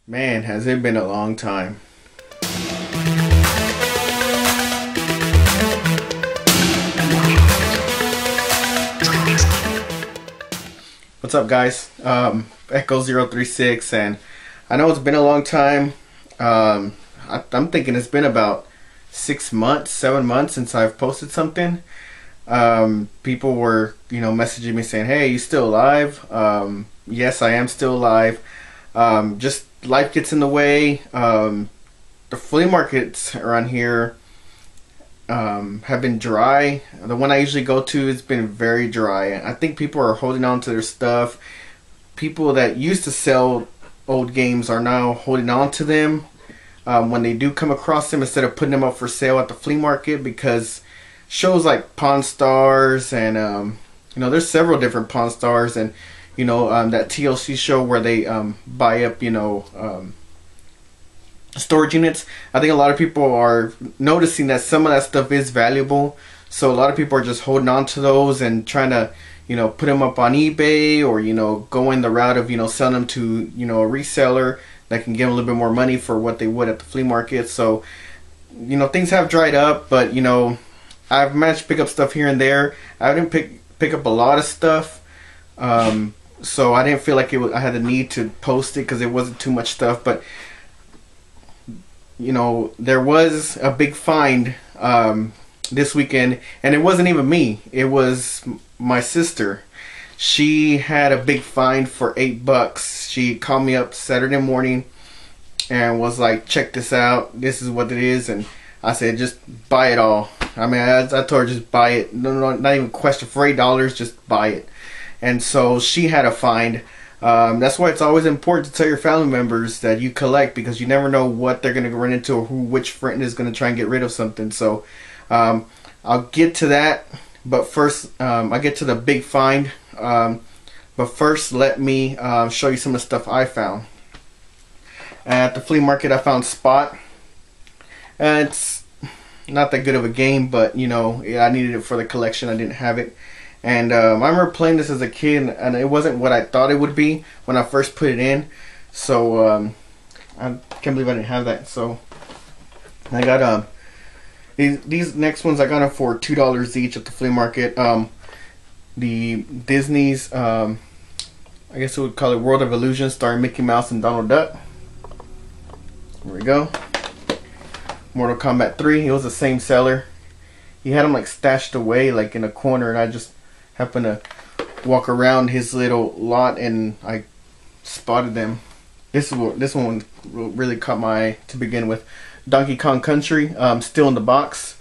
Man, has it been a long time. What's up, guys? Echo036, and I know it's been a long time. I'm thinking it's been about 6 months, 7 months since I've posted something. People were, messaging me saying, "Hey, you still alive?" Yes, I am still alive. Just life gets in the way. The flea markets around here have been dry. The one I usually go to has been very dry. I think people are holding on to their stuff. People that used to sell old games are now holding on to them when they do come across them, instead of putting them up for sale at the flea market, because shows like Pawn Stars and there's several different Pawn Stars, and that TLC show where they buy up storage units. I think a lot of people are noticing that some of that stuff is valuable, so a lot of people are just holding on to those and trying to put them up on eBay, or going the route of selling them to a reseller that can give them a little bit more money for what they would at the flea market. So things have dried up, but I've managed to pick up stuff here and there. I didn't pick up a lot of stuff, so I didn't feel like I had the need to post it because it wasn't too much stuff. But there was a big find this weekend, and it wasn't even me. It was my sister. She had a big find for $8. She called me up Saturday morning and was like, "Check this out. This is what it is." And I said, "Just buy it all." I mean, I told her, just buy it. No, not even a question. For $8, just buy it. And so she had a find. That's why it's always important to tell your family members that you collect, because you never know what they're going to run into, or which friend is going to try and get rid of something. So I'll get to that, but first I'll get to the big find. But first, let me show you some of the stuff I found. At the flea market, I found Spot. It's not that good of a game, but I needed it for the collection. I didn't have it. And I remember playing this as a kid, and it wasn't what I thought it would be when I first put it in. So I can't believe I didn't have that. So I got these next ones. I got them for $2 each at the flea market. The Disney's, I guess we would call it World of Illusion, starring Mickey Mouse and Donald Duck. There we go. Mortal Kombat 3. It was the same seller. He had them like stashed away like in a corner, and I just happened to walk around his little lot and I spotted them. This one really caught my eye to begin with. Donkey Kong Country, still in the box.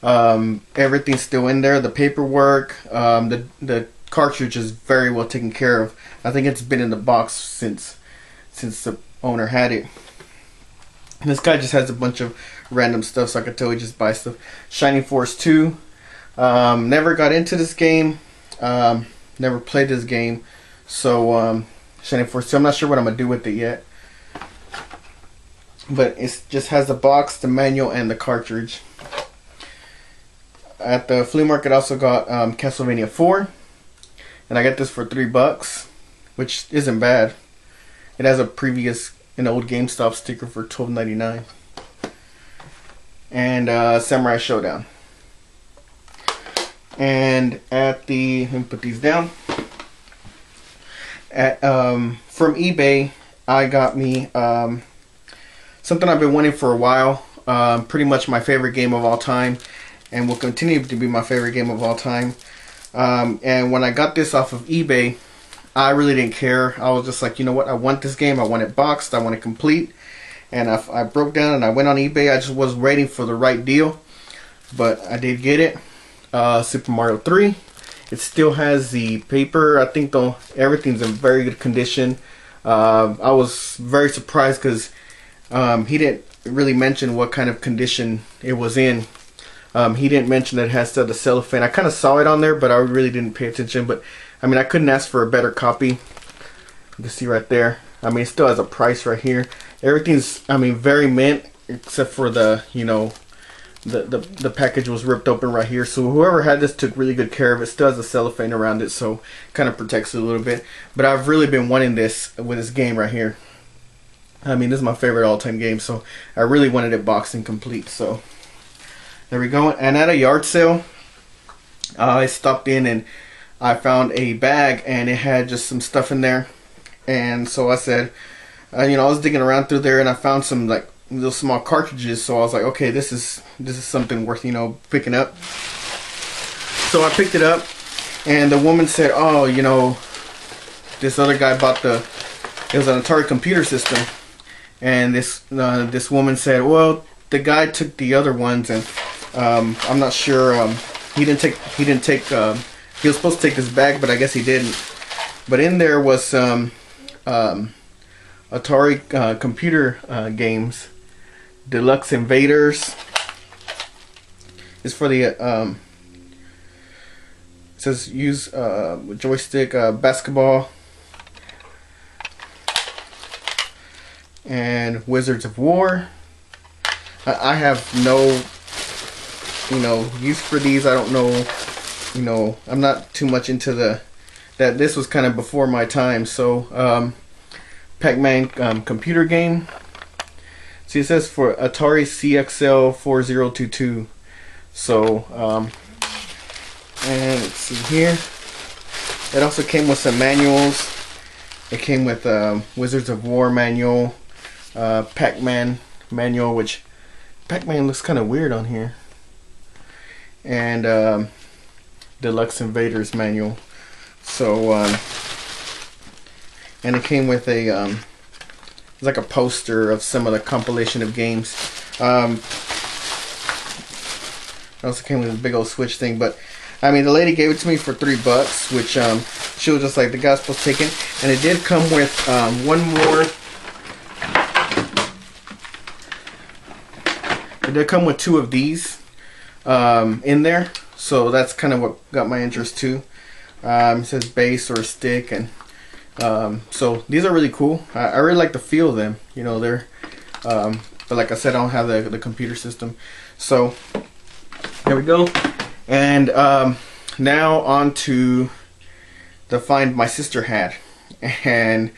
Everything's still in there. The paperwork, the cartridge is very well taken care of. I think it's been in the box since the owner had it. And this guy just has a bunch of random stuff, so I could totally just buy stuff. Shining Force 2. Never got into this game. Never played this game. So Shining Force 2, I'm not sure what I'm going to do with it yet. But it just has the box, the manual, and the cartridge. At the flea market, I also got Castlevania 4. And I got this for $3, which isn't bad. It has an old GameStop sticker for $12.99. And Samurai Showdown. And let me put these down. From eBay, I got me something I've been wanting for a while. Pretty much my favorite game of all time, and will continue to be my favorite game of all time. And when I got this off of eBay, I really didn't care. I was just like, you know what? I want this game. I want it boxed. I want it complete. And I broke down and I went on eBay. I just was waiting for the right deal, but I did get it. Super Mario 3. It still has the paper. I think though everything's in very good condition. I was very surprised because he didn't really mention what kind of condition it was in. He didn't mention that it has the cellophane. I kind of saw it on there, but I really didn't pay attention. But I mean, I couldn't ask for a better copy. You can see right there. I mean, it still has a price right here. Everything's, very mint, except for the package was ripped open right here. So whoever had this took really good care of it. Still has a cellophane around it, so kind of protects it a little bit. But I've really been wanting this with this game right here. I mean, this is my favorite all-time game, so I really wanted it boxed and complete. So there we go. And at a yard sale, I stopped in and I found a bag, and it had just some stuff in there. And so I said, you know, I was digging around through there, and I found some like little small cartridges. So I was like, okay, this is something worth, you know, picking up. So I picked it up, and the woman said, oh, you know, this other guy bought it was an Atari computer system, and this woman said, well, the guy took the other ones, and I'm not sure, he was supposed to take this bag, but I guess he didn't. But in there was some Atari computer games. Deluxe Invaders. It's for the it says use joystick, basketball, and Wizards of War. I have no, you know, use for these. I don't know, you know, I'm not too much into that. This was kind of before my time. So Pac-Man computer game. See, it says for Atari CXL 4022. So and let's see here, it also came with some manuals. It came with Wizards of War manual, Pac-Man manual, which Pac-Man looks kind of weird on here, and Deluxe Invaders manual. So and it came with a it's like a poster of some of the compilation of games. It also came with a big old Switch thing, but I mean, the lady gave it to me for $3, which she was just like, the guy's supposed to take it. And it did come with one more. It did come with 2 of these in there, so that's kind of what got my interest too. It says base or stick, and so these are really cool. I really like the feel of them. You know, they're but like I said, I don't have the computer system. So there we go. And now on to the find my sister had. And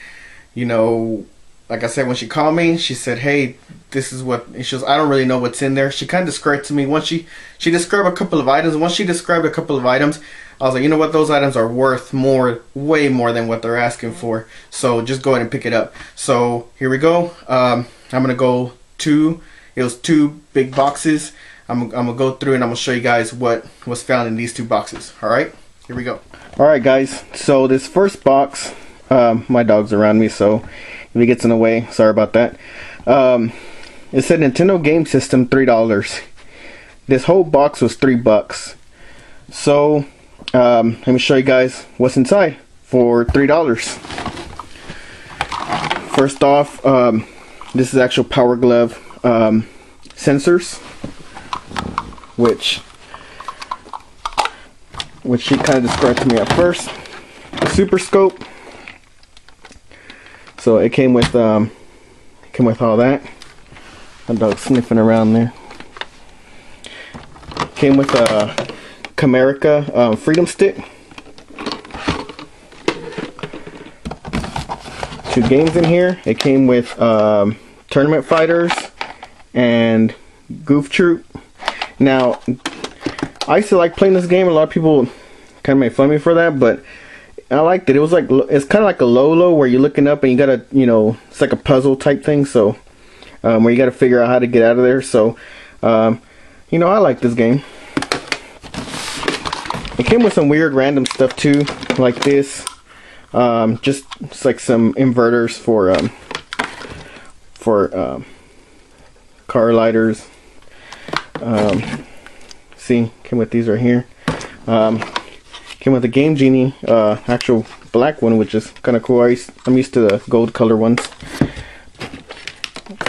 you know, like I said, when she called me, she said, hey, this is what, and she goes, I don't really know what's in there. She kind of described to me, once she described a couple of items. Once she described a couple of items, I was like, you know what, those items are worth more, way more than what they're asking for. So just go ahead and pick it up. So here we go. I'm gonna go it was 2 big boxes. I'm gonna go through and I'm gonna show you guys what was found in these 2 boxes. Alright, here we go. Alright guys, so this first box, my dog's around me, so if he gets in the way, sorry about that. It said Nintendo Game System, $3. This whole box was $3. So let me show you guys what's inside for $3. First off, this is actual Power Glove sensors, which she kind of described to me at first. The Super Scope. So it came with all that. My dog's sniffing around there. Came with a Camerica Freedom Stick. 2 games in here. It came with Tournament Fighters and Goof Troop. Now, I used to like playing this game. A lot of people kind of made fun of me for that, but I liked it. It was like, it's kind of like a Lolo where you're looking up and you gotta, you know, it's like a puzzle type thing. So where you gotta figure out how to get out of there. So you know, I like this game. It came with some weird random stuff too, like this. Just it's like some inverters for car lighters. See, came with these right here. Came with a Game Genie, actual black one, which is kind of cool. I'm used to the gold color ones.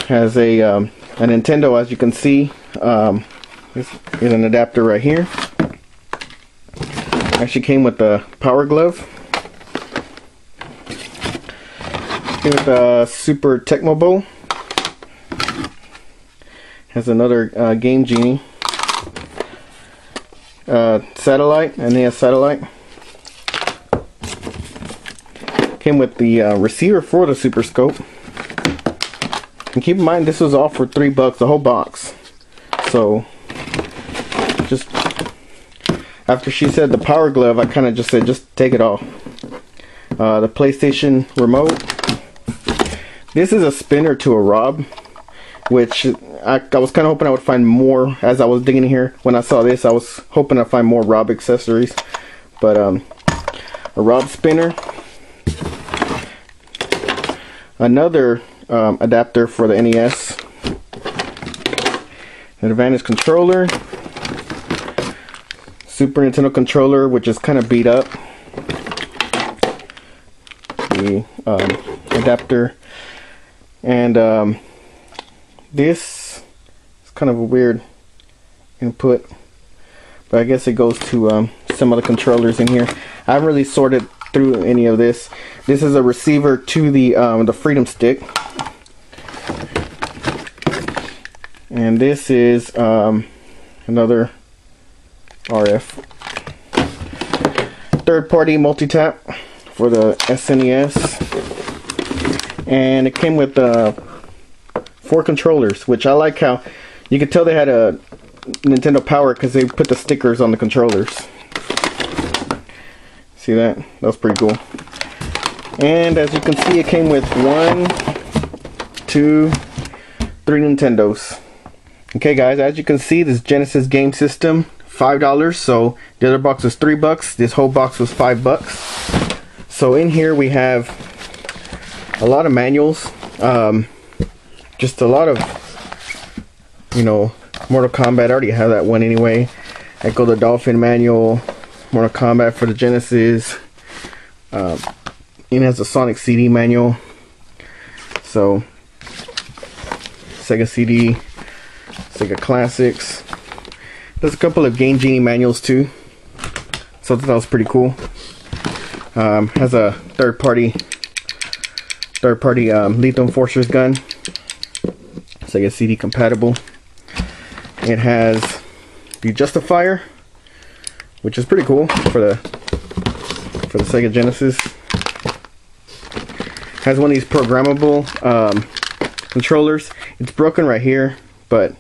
Has a Nintendo, as you can see. Here's an adapter right here. Actually came with the Power Glove. Came with a Super Tecmo Bowl. Has another Game Genie. Satellite, NES Satellite. Came with the receiver for the Super Scope. And keep in mind, this was all for $3, the whole box. So, just after she said the Power Glove, I kind of just said, just take it all. The PlayStation remote. This is a spinner to a Rob, which I was kind of hoping I would find more as I was digging in here. When I saw this, I was hoping to find more Rob accessories. But a Rob spinner. Another adapter for the NES. An Advantage controller. Super Nintendo controller, which is kind of beat up. The adapter. And this is kind of a weird input, but I guess it goes to some of the controllers in here. I haven't really sorted through any of this. This is a receiver to the Freedom Stick, and this is another RF third-party multi-tap for the SNES. And it came with 4 controllers, which I like how you could tell they had a Nintendo Power because they put the stickers on the controllers. See that? That was pretty cool. And as you can see, it came with 1, 2, 3 Nintendos. Okay guys, as you can see, this Genesis game system, $5. So the other box was $3. This whole box was $5. So in here we have a lot of manuals, just a lot of, you know, Mortal Kombat. I already have that one anyway. Echo the Dolphin manual, Mortal Kombat for the Genesis. It has a Sonic CD manual. So, Sega CD, Sega Classics. There's a couple of Game Genie manuals too. So that was pretty cool. Has a third-party Lethal Enforcer's gun. Sega CD compatible. It has the Justifier, which is pretty cool for the Sega Genesis. Has one of these programmable controllers. It's broken right here, but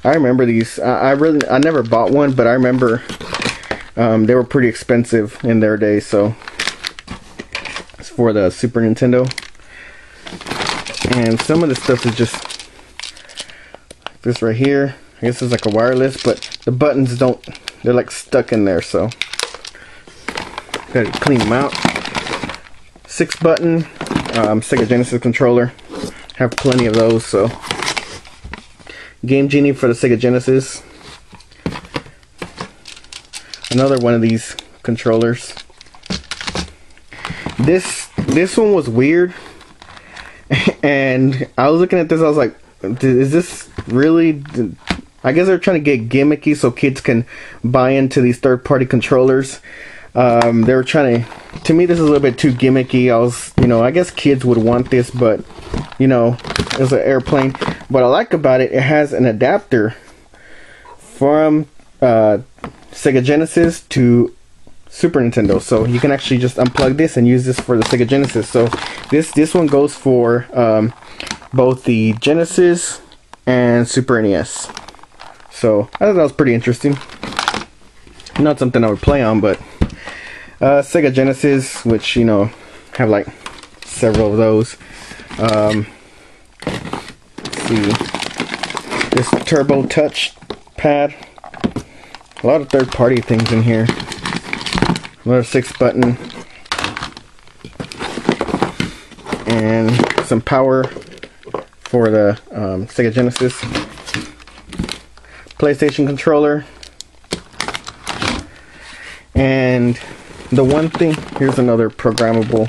I remember these. I never bought one, but I remember they were pretty expensive in their day. So it's for the Super Nintendo. And some of the stuff is just this right here. I guess it's like a wireless, but the buttons don't, they're like stuck in there, so gotta clean them out. 6-button Sega Genesis controller. Have plenty of those. So Game Genie for the Sega Genesis. Another one of these controllers. This one was weird. And I was looking at this, I was like, is this really... I guess they're trying to get gimmicky so kids can buy into these third-party controllers. They were trying to me, this is a little bit too gimmicky. I guess kids would want this, but, it's an airplane. What I like about it, it has an adapter from Sega Genesis to Super Nintendo, so you can actually just unplug this and use this for the Sega Genesis. So this one goes for both the Genesis and Super NES. So I thought that was pretty interesting. Not something I would play on, but Sega Genesis, which have like several of those. Let's see, this Turbo Touch pad. A lot of third-party things in here. Another 6-button, and some power for the Sega Genesis. PlayStation controller. And the one thing, here's another programmable.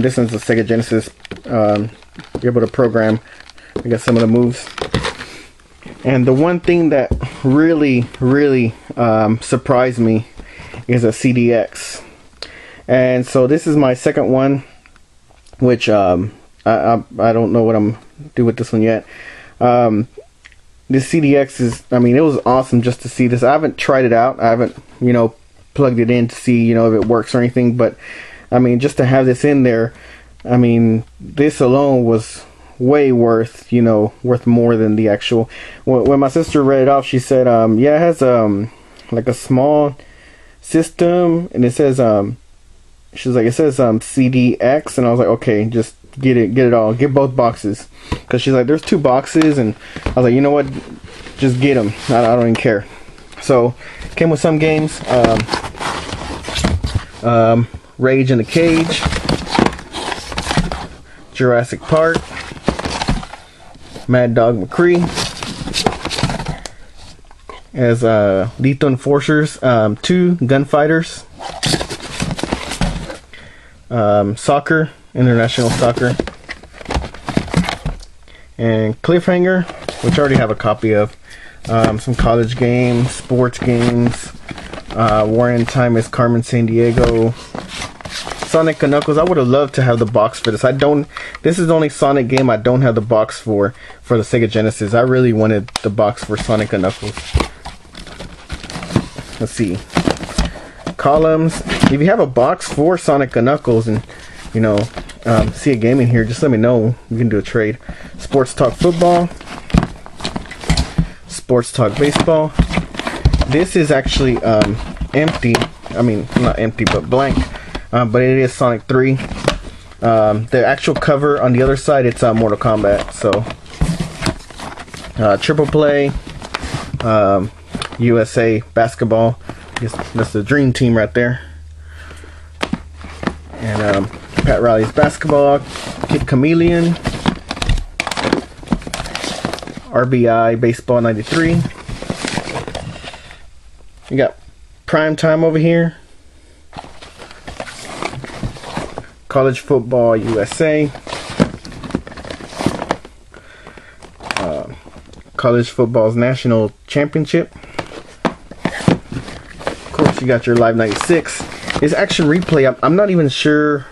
This one's the Sega Genesis. You're able to program, I guess, some of the moves. And the one thing that really surprised me is a CDX. And so this is my second one, which I don't know what I'm doing with this one yet. This CDX is, it was awesome just to see this. I haven't tried it out. I haven't, plugged it in to see, if it works or anything. But, just to have this in there, this alone was way worth, you know, worth more than the actual. When my sister read it off, she said, yeah, it has like a small system, and it says she's like, it says CDX, and I was like, okay, just get it all, get both boxes, because she's like, there's 2 boxes, and I was like, you know what, just get them. I don't even care. So came with some games, Rage in the Cage, Jurassic Park, Mad Dog McCree, as Lethal Enforcers 2, Gunfighters, Soccer, International Soccer, and Cliffhanger, which I already have a copy of. Some college games, sports games, War in Time is Carmen Sandiego, Sonic & Knuckles. I would have loved to have the box for this. This is the only Sonic game I don't have the box for the Sega Genesis. I really wanted the box for Sonic & Knuckles. Let's see. Columns. If you have a box for Sonic & Knuckles and, you know, see a game in here, just let me know. We can do a trade. Sports Talk Football. Sports Talk Baseball. This is actually empty. I mean, not empty, but blank. But it is Sonic 3. The actual cover on the other side, it's Mortal Kombat. So, Triple Play, USA Basketball. I guess that's the dream team right there. And Pat Riley's Basketball, Kid Chameleon, RBI Baseball 93. You got Prime Time over here. College Football USA. College Football's National Championship. Of course, you got your Live 96. It's Action Replay. I'm not even sure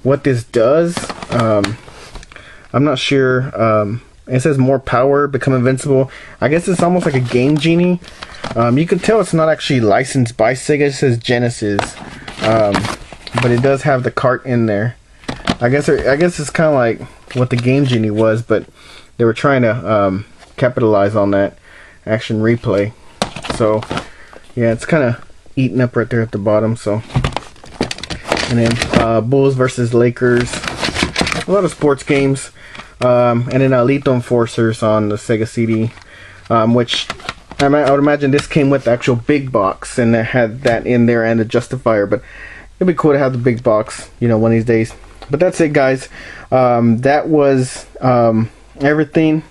what this does. I'm not sure. It says more power, become invincible. I guess it's almost like a Game Genie. You can tell it's not actually licensed by Sega. It says Genesis. But it does have the cart in there. I guess it's kind of like what the Game Genie was, but they were trying to capitalize on that. Action Replay. So yeah, it's kind of eaten up right there at the bottom. So, and then Bulls versus Lakers. A lot of sports games. And then Lethal Enforcers on the Sega CD, which I would imagine this came with the actual big box, and it had that in there and the justifier. But it'd be cool to have the big box, you know, one of these days. But that's it, guys. That was everything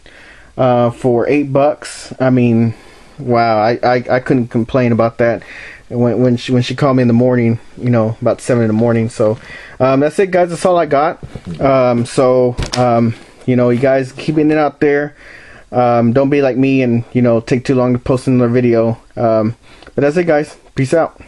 for $8. I mean, wow, I couldn't complain about that. When she called me in the morning, you know, about 7 in the morning. So that's it, guys. That's all I got. You know, you guys keeping it out there. Don't be like me and, you know, take too long to post another video. But that's it, guys. Peace out.